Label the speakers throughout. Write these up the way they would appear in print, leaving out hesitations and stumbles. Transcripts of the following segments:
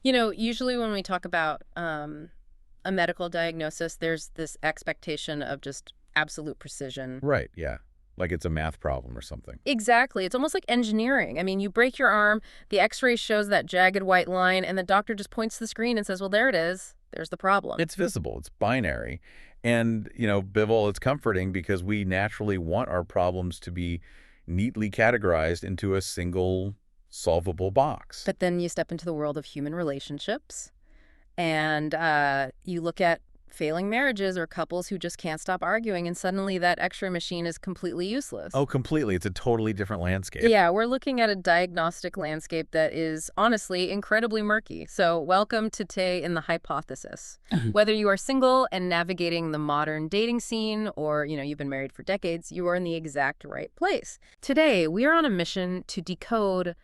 Speaker 1: Usually when we talk about a medical diagnosis, there's this expectation of just absolute precision.
Speaker 2: Right, yeah. Like it's a math problem or something.
Speaker 1: Exactly. It's almost like engineering. I mean, you break your arm, the x-ray shows that jagged white line, and the doctor just points to the screen and says, well, there it is. There's the problem.
Speaker 2: It's visible, it's binary. And, Bivol, it's comforting because we naturally want our problems to be neatly categorized into a single solvable box.
Speaker 1: But then you step into the world of human relationships, and you look at failing marriages or couples who just can't stop arguing, and suddenly that x-ray machine is completely useless.
Speaker 2: Oh, completely. It's a totally different landscape.
Speaker 1: Yeah, we're looking at a diagnostic landscape that is honestly incredibly murky. So welcome to Tay in the Hypothesis. Whether you are single and navigating the modern dating scene or, you've been married for decades, you are in the exact right place. Today, we are on a mission to decode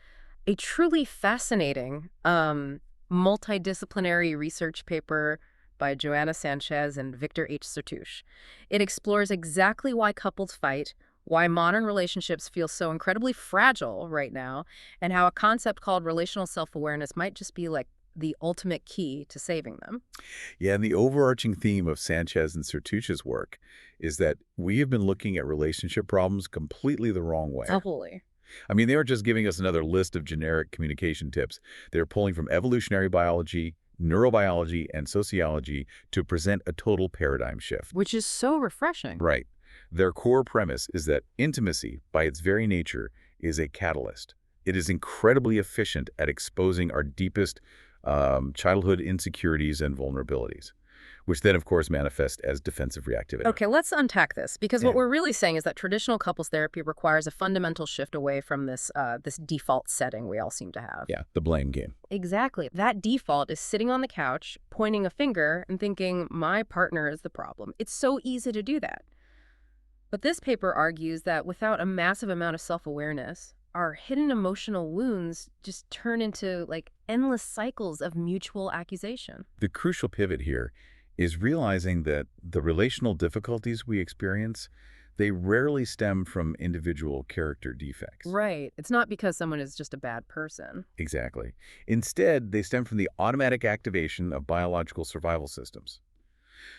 Speaker 1: a truly fascinating multidisciplinary research paper by Joanna Sanchez and Victor H. Sertouche. It explores exactly why couples fight, why modern relationships feel so incredibly fragile right now, and how a concept called relational self-awareness might just be like the ultimate key to saving them.
Speaker 2: Yeah, and the overarching theme of Sanchez and Sertouche's work is that we have been looking at relationship problems completely the wrong way.
Speaker 1: Totally.
Speaker 2: I mean, they aren't just giving us another list of generic communication tips. They're pulling from evolutionary biology, neurobiology, and sociology to present a total paradigm shift.
Speaker 1: Which is so refreshing.
Speaker 2: Right. Their core premise is that intimacy, by its very nature, is a catalyst. It is incredibly efficient at exposing our deepest childhood insecurities and vulnerabilities, which then, of course, manifest as defensive reactivity.
Speaker 1: Okay, let's unpack this, because
Speaker 2: Yeah.
Speaker 1: what we're really saying is that traditional couples therapy requires a fundamental shift away from this default setting we all seem to have.
Speaker 2: Yeah, the blame game.
Speaker 1: Exactly. That default is sitting on the couch, pointing a finger and thinking, my partner is the problem. It's so easy to do that. But this paper argues that without a massive amount of self-awareness, our hidden emotional wounds just turn into endless cycles of mutual accusation.
Speaker 2: The crucial pivot here is realizing that the relational difficulties we experience, they rarely stem from individual character defects.
Speaker 1: Right. It's not because someone is just a bad person.
Speaker 2: Exactly. Instead, they stem from the automatic activation of biological survival systems.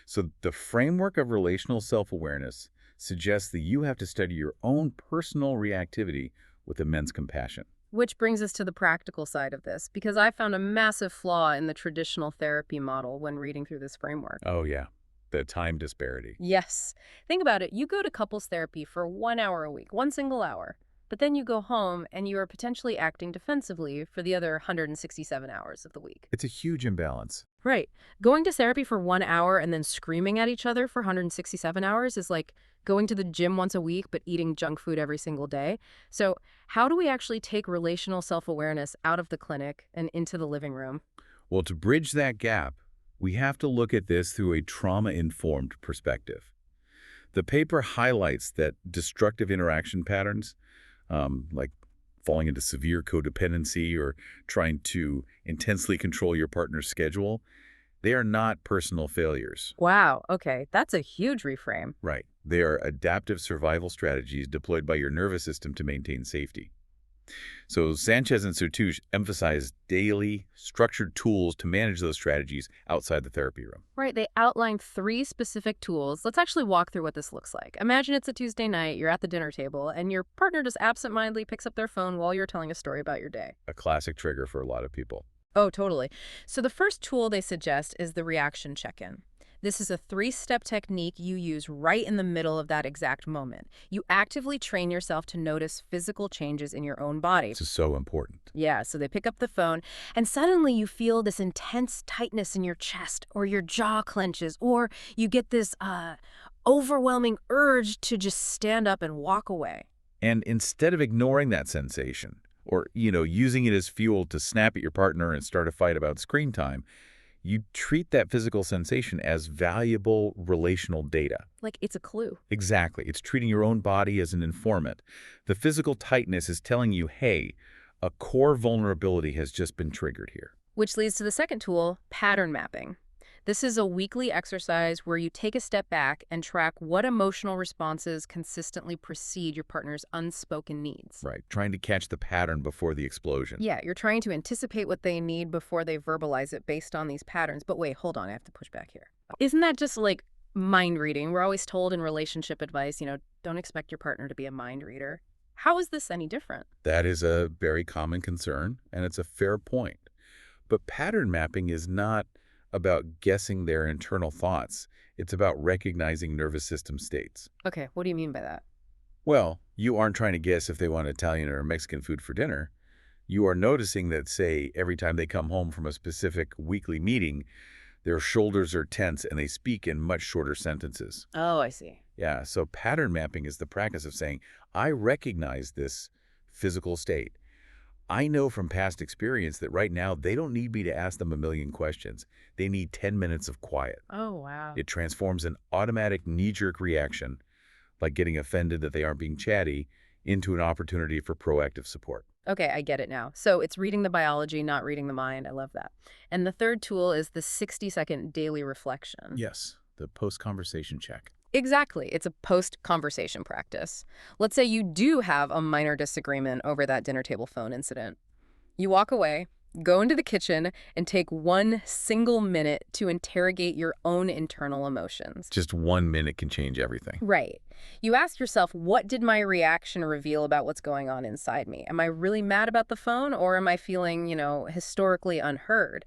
Speaker 2: So the framework of relational self-awareness suggests that you have to study your own personal reactivity with immense compassion.
Speaker 1: Which brings us to the practical side of this, because I found a massive flaw in the traditional therapy model when reading through this framework.
Speaker 2: Oh, yeah. The time disparity.
Speaker 1: Yes. Think about it. You go to couples therapy for 1 hour a week, one single hour. But then you go home and you are potentially acting defensively for the other 167 hours of the week.
Speaker 2: It's a huge imbalance.
Speaker 1: Right. Going to therapy for 1 hour and then screaming at each other for 167 hours is like going to the gym once a week but eating junk food every single day. So how do we actually take relational self-awareness out of the clinic and into the living room?
Speaker 2: Well, to bridge that gap, we have to look at this through a trauma-informed perspective. The paper highlights that destructive interaction patterns, like falling into severe codependency or trying to intensely control your partner's schedule, they are not personal failures.
Speaker 1: Wow. Okay. That's a huge reframe.
Speaker 2: Right. They are adaptive survival strategies deployed by your nervous system to maintain safety. So Sanchez and Sertouche emphasize daily, structured tools to manage those strategies outside the therapy room.
Speaker 1: Right. They outline 3 specific tools. Let's actually walk through what this looks like. Imagine it's a Tuesday night, you're at the dinner table, and your partner just absentmindedly picks up their phone while you're telling a story about your day.
Speaker 2: A classic trigger for a lot of people.
Speaker 1: Oh, totally. So the first tool they suggest is the reaction check-in. This is a 3-step technique you use right in the middle of that exact moment. You actively train yourself to notice physical changes in your own body.
Speaker 2: This is so important.
Speaker 1: Yeah, so they pick up the phone, and suddenly you feel this intense tightness in your chest, or your jaw clenches, or you get this overwhelming urge to just stand up and walk away.
Speaker 2: And instead of ignoring that sensation, or, using it as fuel to snap at your partner and start a fight about screen time, you treat that physical sensation as valuable relational data.
Speaker 1: Like it's a clue.
Speaker 2: Exactly. It's treating your own body as an informant. The physical tightness is telling you, hey, a core vulnerability has just been triggered here.
Speaker 1: Which leads to the second tool, pattern mapping. This is a weekly exercise where you take a step back and track what emotional responses consistently precede your partner's unspoken needs.
Speaker 2: Right, trying to catch the pattern before the explosion.
Speaker 1: Yeah, you're trying to anticipate what they need before they verbalize it based on these patterns. But wait, hold on, I have to push back here. Isn't that just like mind reading? We're always told in relationship advice, don't expect your partner to be a mind reader. How is this any different?
Speaker 2: That is a very common concern, and it's a fair point. But pattern mapping is not about guessing their internal thoughts. It's about recognizing nervous system states.
Speaker 1: Okay, what do you mean by that?
Speaker 2: Well, you aren't trying to guess if they want Italian or Mexican food for dinner. You are noticing that, say, every time they come home from a specific weekly meeting, their shoulders are tense and they speak in much shorter sentences.
Speaker 1: Oh, I see.
Speaker 2: Yeah, so pattern mapping is the practice of saying, I recognize this physical state. I know from past experience that right now they don't need me to ask them a million questions. They need 10 minutes of quiet.
Speaker 1: Oh, wow.
Speaker 2: It transforms an automatic knee-jerk reaction, like getting offended that they aren't being chatty, into an opportunity for proactive support.
Speaker 1: Okay, I get it now. So it's reading the biology, not reading the mind. I love that. And the third tool is the 60-second daily reflection.
Speaker 2: Yes, the post-conversation check.
Speaker 1: Exactly. It's a post-conversation practice. Let's say you do have a minor disagreement over that dinner table phone incident. You walk away, go into the kitchen, and take 1 single minute to interrogate your own internal emotions.
Speaker 2: Just 1 minute can change everything.
Speaker 1: Right. You ask yourself, what did my reaction reveal about what's going on inside me? Am I really mad about the phone, or am I feeling, historically unheard?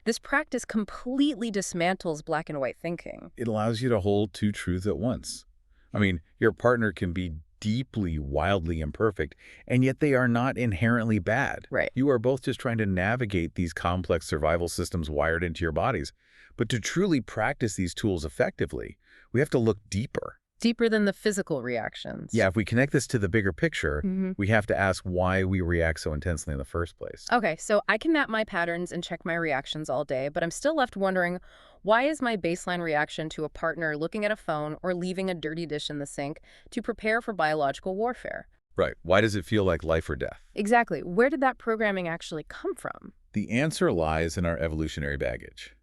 Speaker 1: This practice completely dismantles black and white thinking.
Speaker 2: It allows you to hold two truths at once. I mean, your partner can be deeply, wildly imperfect, and yet they are not inherently bad.
Speaker 1: Right.
Speaker 2: You are both just trying to navigate these complex survival systems wired into your bodies. But to truly practice these tools effectively, we have to look deeper.
Speaker 1: Deeper than the physical reactions.
Speaker 2: Yeah, if we connect this to the bigger picture,
Speaker 1: Mhm.
Speaker 2: we have to ask why we react so intensely in the first place.
Speaker 1: Okay, so I can map my patterns and check my reactions all day, but I'm still left wondering, why is my baseline reaction to a partner looking at a phone or leaving a dirty dish in the sink to prepare for biological warfare?
Speaker 2: Right. Why does it feel like life or death?
Speaker 1: Exactly. Where did that programming actually come from?
Speaker 2: The answer lies in our evolutionary baggage.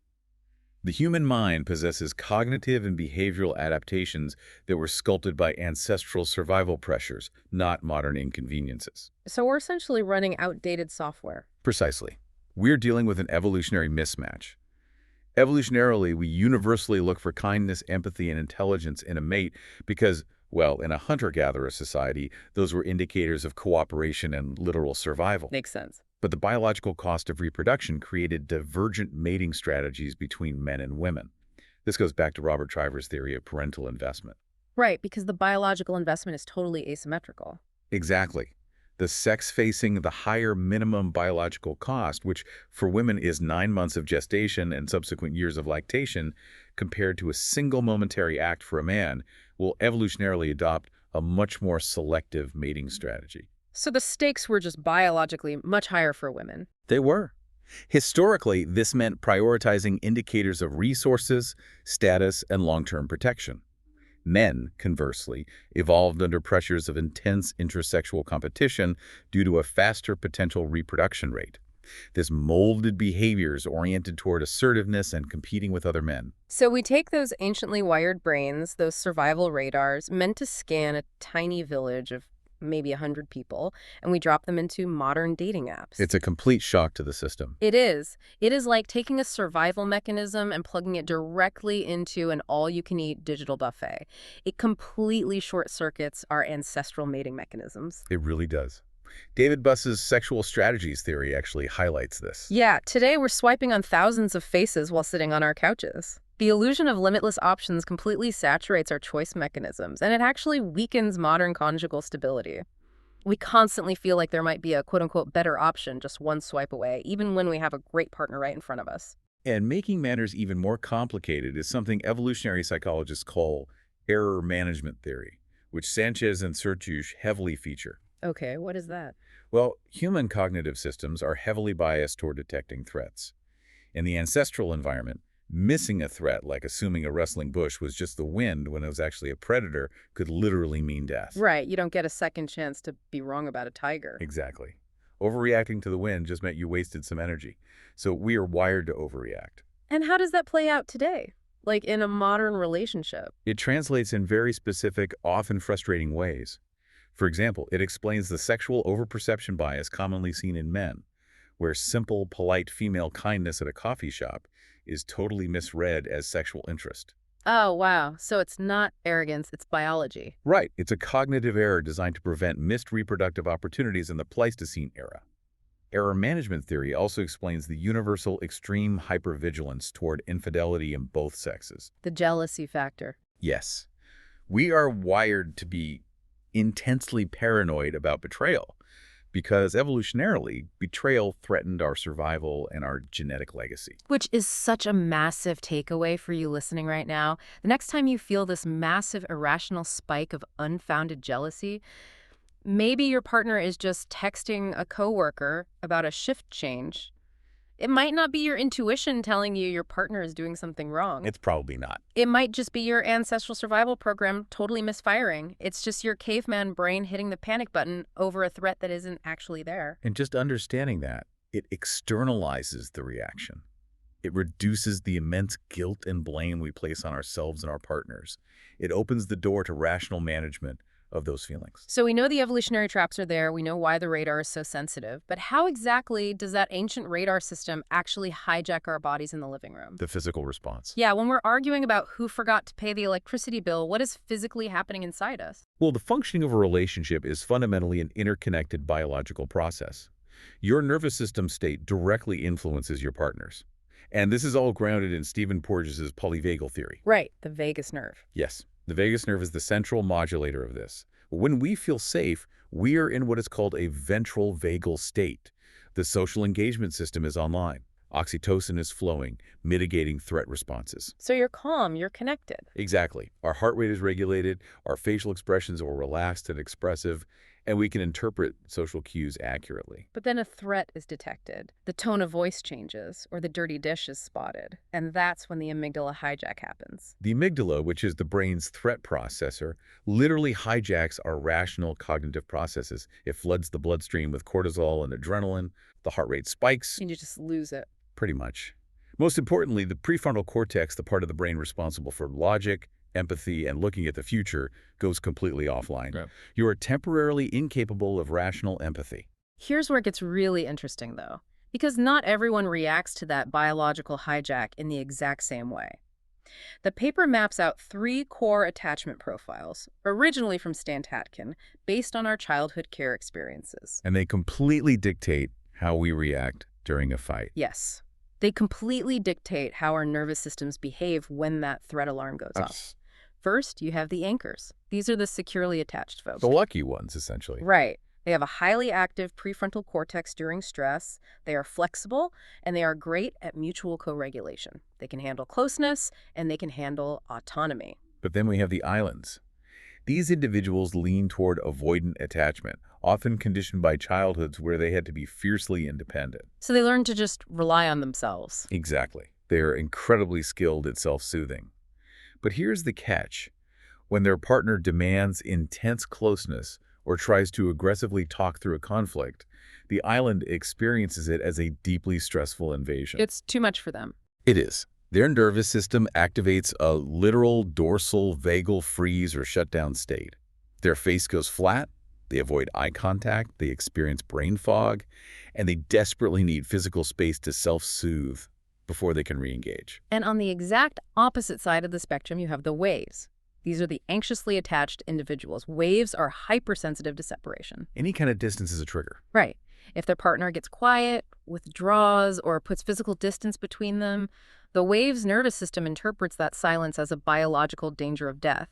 Speaker 2: The human mind possesses cognitive and behavioral adaptations that were sculpted by ancestral survival pressures, not modern inconveniences.
Speaker 1: So we're essentially running outdated software.
Speaker 2: Precisely. We're dealing with an evolutionary mismatch. Evolutionarily, we universally look for kindness, empathy, and intelligence in a mate because, well, in a hunter-gatherer society, those were indicators of cooperation and literal survival.
Speaker 1: Makes sense.
Speaker 2: But the biological cost of reproduction created divergent mating strategies between men and women. This goes back to Robert Triver's theory of parental investment.
Speaker 1: Right, because the biological investment is totally asymmetrical.
Speaker 2: Exactly. The sex facing the higher minimum biological cost, which for women is 9 months of gestation and subsequent years of lactation, compared to a single momentary act for a man, will evolutionarily adopt a much more selective mating strategy.
Speaker 1: So the stakes were just biologically much higher for women.
Speaker 2: They were. Historically, this meant prioritizing indicators of resources, status, and long-term protection. Men, conversely, evolved under pressures of intense intersexual competition due to a faster potential reproduction rate. This molded behaviors oriented toward assertiveness and competing with other men.
Speaker 1: So we take those anciently wired brains, those survival radars, meant to scan a tiny village of maybe 100 people, and we drop them into modern dating apps.
Speaker 2: It's a complete shock to the system.
Speaker 1: It is. It is like taking a survival mechanism and plugging it directly into an all-you-can-eat digital buffet. It completely short-circuits our ancestral mating mechanisms.
Speaker 2: It really does. David Buss's sexual strategies theory actually highlights this.
Speaker 1: Yeah, today we're swiping on thousands of faces while sitting on our couches. The illusion of limitless options completely saturates our choice mechanisms, and it actually weakens modern conjugal stability. We constantly feel like there might be a quote-unquote better option just one swipe away, even when we have a great partner right in front of us.
Speaker 2: And making matters even more complicated is something evolutionary psychologists call error management theory, which Sanchez and Sertuche heavily feature.
Speaker 1: Okay, what is that?
Speaker 2: Well, human cognitive systems are heavily biased toward detecting threats. In the ancestral environment, missing a threat, like assuming a rustling bush was just the wind when it was actually a predator, could literally mean death.
Speaker 1: Right, you don't get a second chance to be wrong about a tiger.
Speaker 2: Exactly. Overreacting to the wind just meant you wasted some energy. So we are wired to overreact.
Speaker 1: And how does that play out today? Like in a modern relationship?
Speaker 2: It translates in very specific, often frustrating ways. For example, it explains the sexual overperception bias commonly seen in men, where simple, polite female kindness at a coffee shop is totally misread as sexual interest.
Speaker 1: Oh, wow. So it's not arrogance, it's biology.
Speaker 2: Right, it's a cognitive error designed to prevent missed reproductive opportunities in the Pleistocene era. Error management theory also explains the universal extreme hypervigilance toward infidelity in both sexes.
Speaker 1: The jealousy factor.
Speaker 2: Yes, we are wired to be intensely paranoid about betrayal because evolutionarily, betrayal threatened our survival and our genetic legacy.
Speaker 1: Which is such a massive takeaway for you listening right now. The next time you feel this massive irrational spike of unfounded jealousy, maybe your partner is just texting a coworker about a shift change. It might not be your intuition telling you your partner is doing something wrong.
Speaker 2: It's probably not.
Speaker 1: It might just be your ancestral survival program totally misfiring. It's just your caveman brain hitting the panic button over a threat that isn't actually there.
Speaker 2: And just understanding that, it externalizes the reaction. It reduces the immense guilt and blame we place on ourselves and our partners. It opens the door to rational management of those feelings.
Speaker 1: So we know the evolutionary traps are there. We know why the radar is so sensitive. But how exactly does that ancient radar system actually hijack our bodies in the living room?
Speaker 2: The physical response.
Speaker 1: Yeah, when we're arguing about who forgot to pay the electricity bill, what is physically happening inside us?
Speaker 2: Well, the functioning of a relationship is fundamentally an interconnected biological process. Your nervous system state directly influences your partner's. And this is all grounded in Stephen Porges' polyvagal theory.
Speaker 1: Right, the vagus nerve.
Speaker 2: Yes, the vagus nerve is the central modulator of this. When we feel safe, we are in what is called a ventral vagal state. The social engagement system is online. Oxytocin is flowing, mitigating threat responses.
Speaker 1: So you're calm, you're connected.
Speaker 2: Exactly. Our heart rate is regulated, our facial expressions are relaxed and expressive, and we can interpret social cues accurately.
Speaker 1: But then a threat is detected. The tone of voice changes, or the dirty dish is spotted. And that's when the amygdala hijack happens.
Speaker 2: The amygdala, which is the brain's threat processor, literally hijacks our rational cognitive processes. It floods the bloodstream with cortisol and adrenaline. The heart rate spikes.
Speaker 1: And you just lose it.
Speaker 2: Pretty much. Most importantly, the prefrontal cortex, the part of the brain responsible for logic, empathy, and looking at the future, goes completely offline.
Speaker 3: Okay.
Speaker 2: You are temporarily incapable of rational empathy.
Speaker 1: Here's where it gets really interesting, though, because not everyone reacts to that biological hijack in the exact same way. The paper maps out 3 core attachment profiles, originally from Stan Tatkin, based on our childhood care experiences.
Speaker 2: And they completely dictate how we react during a fight.
Speaker 1: Yes. They completely dictate how our nervous systems behave when that threat alarm goes off. First, you have the anchors. These are the securely attached folks.
Speaker 2: The lucky ones, essentially.
Speaker 1: Right. They have a highly active prefrontal cortex during stress. They are flexible, and they are great at mutual co-regulation. They can handle closeness, and they can handle autonomy.
Speaker 2: But then we have the islands. These individuals lean toward avoidant attachment, often conditioned by childhoods where they had to be fiercely independent.
Speaker 1: So they learn to just rely on themselves.
Speaker 2: Exactly. They are incredibly skilled at self-soothing. But here's the catch. When their partner demands intense closeness or tries to aggressively talk through a conflict, the island experiences it as a deeply stressful invasion.
Speaker 1: It's too much for them.
Speaker 2: It is. Their nervous system activates a literal dorsal vagal freeze or shutdown state. Their face goes flat, they avoid eye contact, they experience brain fog, and they desperately need physical space to self-soothe before they can re-engage.
Speaker 1: And on the exact opposite side of the spectrum, you have the waves. These are the anxiously attached individuals. Waves are hypersensitive to separation.
Speaker 2: Any kind of distance is a trigger.
Speaker 1: Right. If their partner gets quiet, withdraws, or puts physical distance between them, the wave's nervous system interprets that silence as a biological danger of death.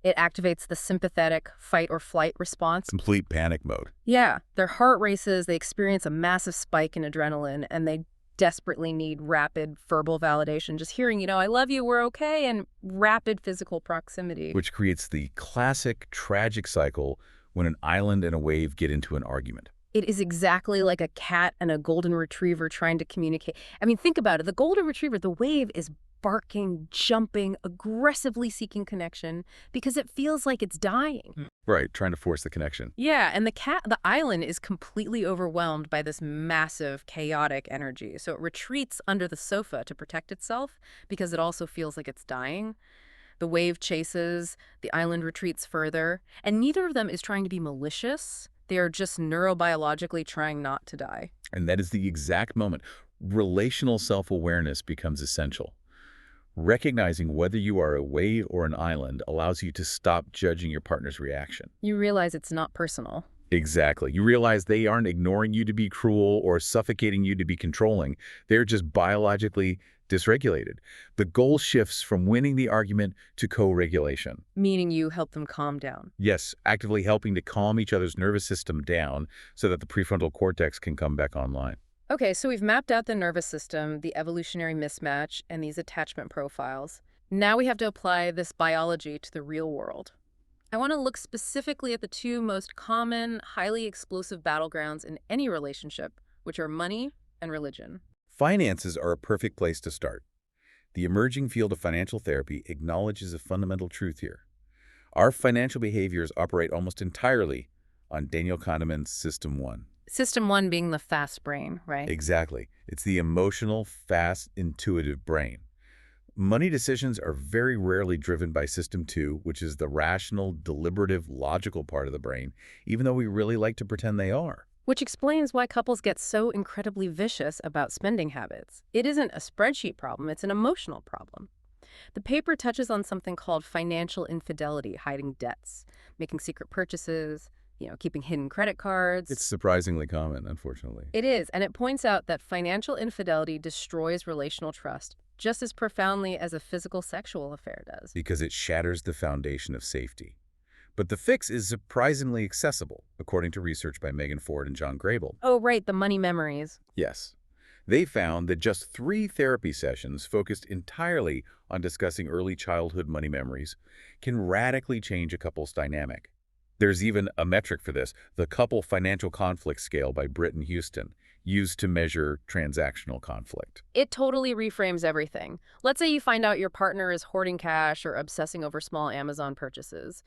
Speaker 1: It activates the sympathetic fight or flight response.
Speaker 2: Complete panic mode.
Speaker 1: Yeah, their heart races, they experience a massive spike in adrenaline, and they desperately need rapid verbal validation. Just hearing, I love you, we're okay, and rapid physical proximity.
Speaker 2: Which creates the classic tragic cycle when an island and a wave get into an argument.
Speaker 1: It is exactly like a cat and a golden retriever trying to communicate. I mean, think about it. The golden retriever, the wave is barking, jumping, aggressively seeking connection because it feels like it's dying.
Speaker 2: Right, trying to force the connection.
Speaker 1: Yeah, and the island is completely overwhelmed by this massive, chaotic energy. So it retreats under the sofa to protect itself because it also feels like it's dying. The wave chases, the island retreats further, and neither of them is trying to be malicious. They are just neurobiologically trying not to die.
Speaker 2: And that is the exact moment relational self-awareness becomes essential. Recognizing whether you are a wave or an island allows you to stop judging your partner's reaction.
Speaker 1: You realize it's not personal.
Speaker 2: Exactly. You realize they aren't ignoring you to be cruel or suffocating you to be controlling. They're just biologically dysregulated. The goal shifts from winning the argument to co-regulation.
Speaker 1: Meaning you help them calm down.
Speaker 2: Yes, actively helping to calm each other's nervous system down so that the prefrontal cortex can come back online.
Speaker 1: Okay, so we've mapped out the nervous system, the evolutionary mismatch, and these attachment profiles. Now we have to apply this biology to the real world. I want to look specifically at the two most common, highly explosive battlegrounds in any relationship, which are money and religion.
Speaker 2: Finances are a perfect place to start. The emerging field of financial therapy acknowledges a fundamental truth here. Our financial behaviors operate almost entirely on Daniel Kahneman's System 1.
Speaker 1: System 1 being the fast brain, right?
Speaker 2: Exactly. It's the emotional, fast, intuitive brain. Money decisions are very rarely driven by System 2, which is the rational, deliberative, logical part of the brain, even though we really like to pretend they are.
Speaker 1: Which explains why couples get so incredibly vicious about spending habits. It isn't a spreadsheet problem, it's an emotional problem. The paper touches on something called financial infidelity, hiding debts, making secret purchases, keeping hidden credit cards.
Speaker 2: It's surprisingly common, unfortunately.
Speaker 1: It is, and it points out that financial infidelity destroys relational trust just as profoundly as a physical sexual affair does.
Speaker 2: Because it shatters the foundation of safety. But the fix is surprisingly accessible, according to research by Megan Ford and John Grable.
Speaker 1: Oh, right, the money memories.
Speaker 2: Yes. They found that just 3 therapy sessions focused entirely on discussing early childhood money memories can radically change a couple's dynamic. There's even a metric for this, the Couple Financial Conflict Scale by Britton Houston, used to measure transactional conflict.
Speaker 1: It totally reframes everything. Let's say you find out your partner is hoarding cash or obsessing over small Amazon purchases.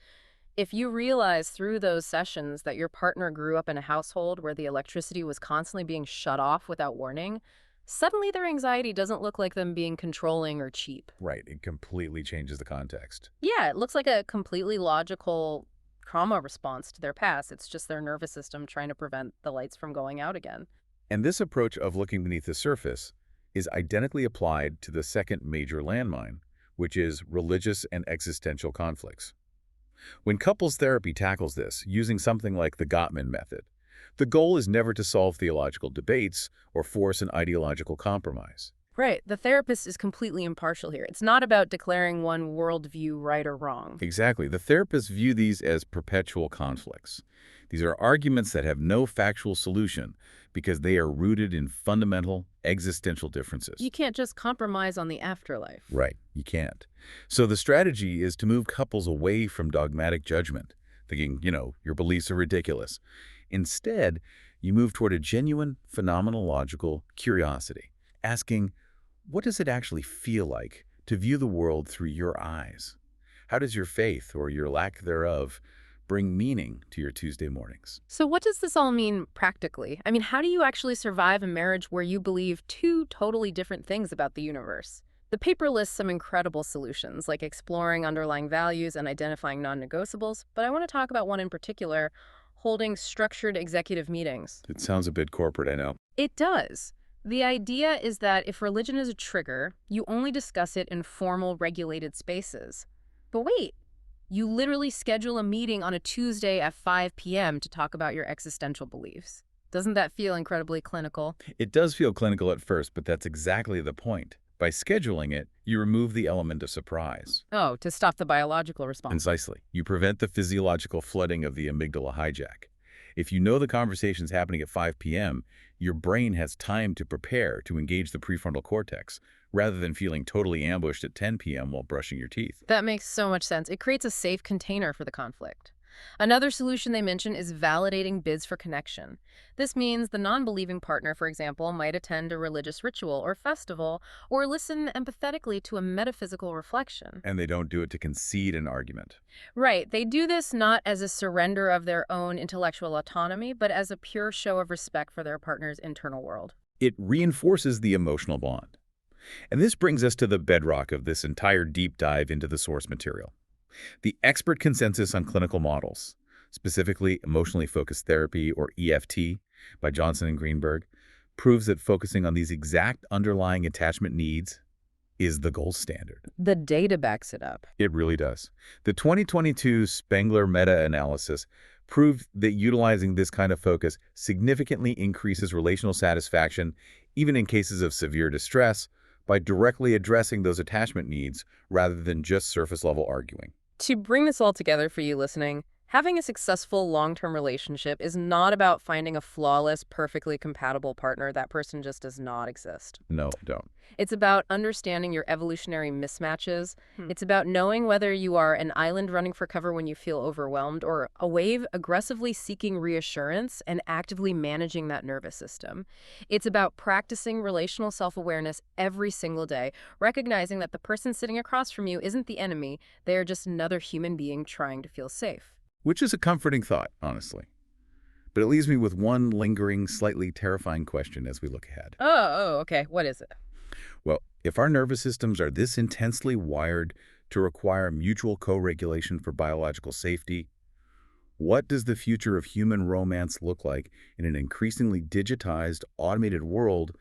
Speaker 1: If you realize through those sessions that your partner grew up in a household where the electricity was constantly being shut off without warning, suddenly their anxiety doesn't look like them being controlling or cheap.
Speaker 2: Right, it completely changes the context.
Speaker 1: Yeah, it looks like a completely logical trauma response to their past. It's just their nervous system trying to prevent the lights from going out again.
Speaker 2: And this approach of looking beneath the surface is identically applied to the second major landmine, which is religious and existential conflicts. When couples therapy tackles this, using something like the Gottman method, the goal is never to solve theological debates or force an ideological compromise.
Speaker 1: Right. The therapist is completely impartial here. It's not about declaring one worldview right or wrong.
Speaker 2: Exactly. The therapists view these as perpetual conflicts. These are arguments that have no factual solution because they are rooted in fundamental existential differences.
Speaker 1: You can't just compromise on the afterlife.
Speaker 2: Right. You can't. So the strategy is to move couples away from dogmatic judgment, thinking, your beliefs are ridiculous. Instead, you move toward a genuine, phenomenological curiosity, asking, what does it actually feel like to view the world through your eyes? How does your faith, or your lack thereof, bring meaning to your Tuesday mornings?
Speaker 1: So what does this all mean practically? I mean, how do you actually survive a marriage where you believe two totally different things about the universe? The paper lists some incredible solutions, like exploring underlying values and identifying non-negotiables, but I want to talk about one in particular, holding structured executive meetings.
Speaker 2: It sounds a bit corporate, I know.
Speaker 1: It does. The idea is that if religion is a trigger, you only discuss it in formal, regulated spaces. But wait, you literally schedule a meeting on a Tuesday at 5 p.m. to talk about your existential beliefs. Doesn't that feel incredibly clinical?
Speaker 2: It does feel clinical at first, but that's exactly the point. By scheduling it, you remove the element of surprise.
Speaker 1: Oh, to stop the biological response.
Speaker 2: Precisely. You prevent the physiological flooding of the amygdala hijack. If you know the conversation's happening at 5 p.m., your brain has time to prepare to engage the prefrontal cortex, rather than feeling totally ambushed at 10 p.m. while brushing your teeth.
Speaker 1: That makes so much sense. It creates a safe container for the conflict. Another solution they mention is validating bids for connection. This means the non-believing partner, for example, might attend a religious ritual or festival or listen empathetically to a metaphysical reflection.
Speaker 2: And they don't do it to concede an argument.
Speaker 1: Right, they do this not as a surrender of their own intellectual autonomy, but as a pure show of respect for their partner's internal world.
Speaker 2: It reinforces the emotional bond. And this brings us to the bedrock of this entire deep dive into the source material. The expert consensus on clinical models, specifically emotionally focused therapy or EFT by Johnson and Greenberg, proves that focusing on these exact underlying attachment needs is the gold standard.
Speaker 1: The data backs it up.
Speaker 2: It really does. The 2022 Spengler meta-analysis proved that utilizing this kind of focus significantly increases relational satisfaction, even in cases of severe distress, by directly addressing those attachment needs rather than just surface-level arguing.
Speaker 1: To bring this all together for you listening, having a successful long-term relationship is not about finding a flawless, perfectly compatible partner. That person just does not exist.
Speaker 2: No, don't.
Speaker 1: It's about understanding your evolutionary mismatches. It's about knowing whether you are an island running for cover when you feel overwhelmed or a wave aggressively seeking reassurance and actively managing that nervous system. It's about practicing relational self-awareness every single day, recognizing that the person sitting across from you isn't the enemy. They are just another human being trying to feel safe.
Speaker 2: Which is a comforting thought, honestly. But it leaves me with one lingering, slightly terrifying question as we look ahead.
Speaker 1: Okay. What is it?
Speaker 2: Well, if our nervous systems are this intensely wired to require mutual co-regulation for biological safety, what does the future of human romance look like in an increasingly digitized, automated world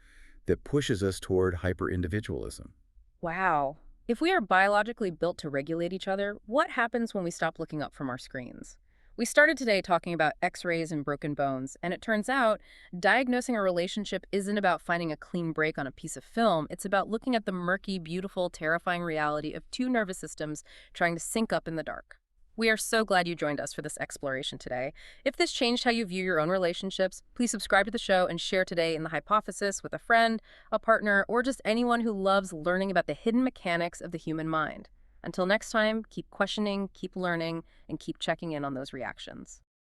Speaker 2: that pushes us toward hyper-individualism?
Speaker 1: Wow. If we are biologically built to regulate each other, what happens when we stop looking up from our screens? We started today talking about X-rays and broken bones, and it turns out diagnosing a relationship isn't about finding a clean break on a piece of film. It's about looking at the murky, beautiful, terrifying reality of two nervous systems trying to sync up in the dark. We are so glad you joined us for this exploration today. If this changed how you view your own relationships, please subscribe to the show and share Today in the Hypothesis with a friend, a partner, or just anyone who loves learning about the hidden mechanics of the human mind. Until next time, keep questioning, keep learning, and keep checking in on those reactions.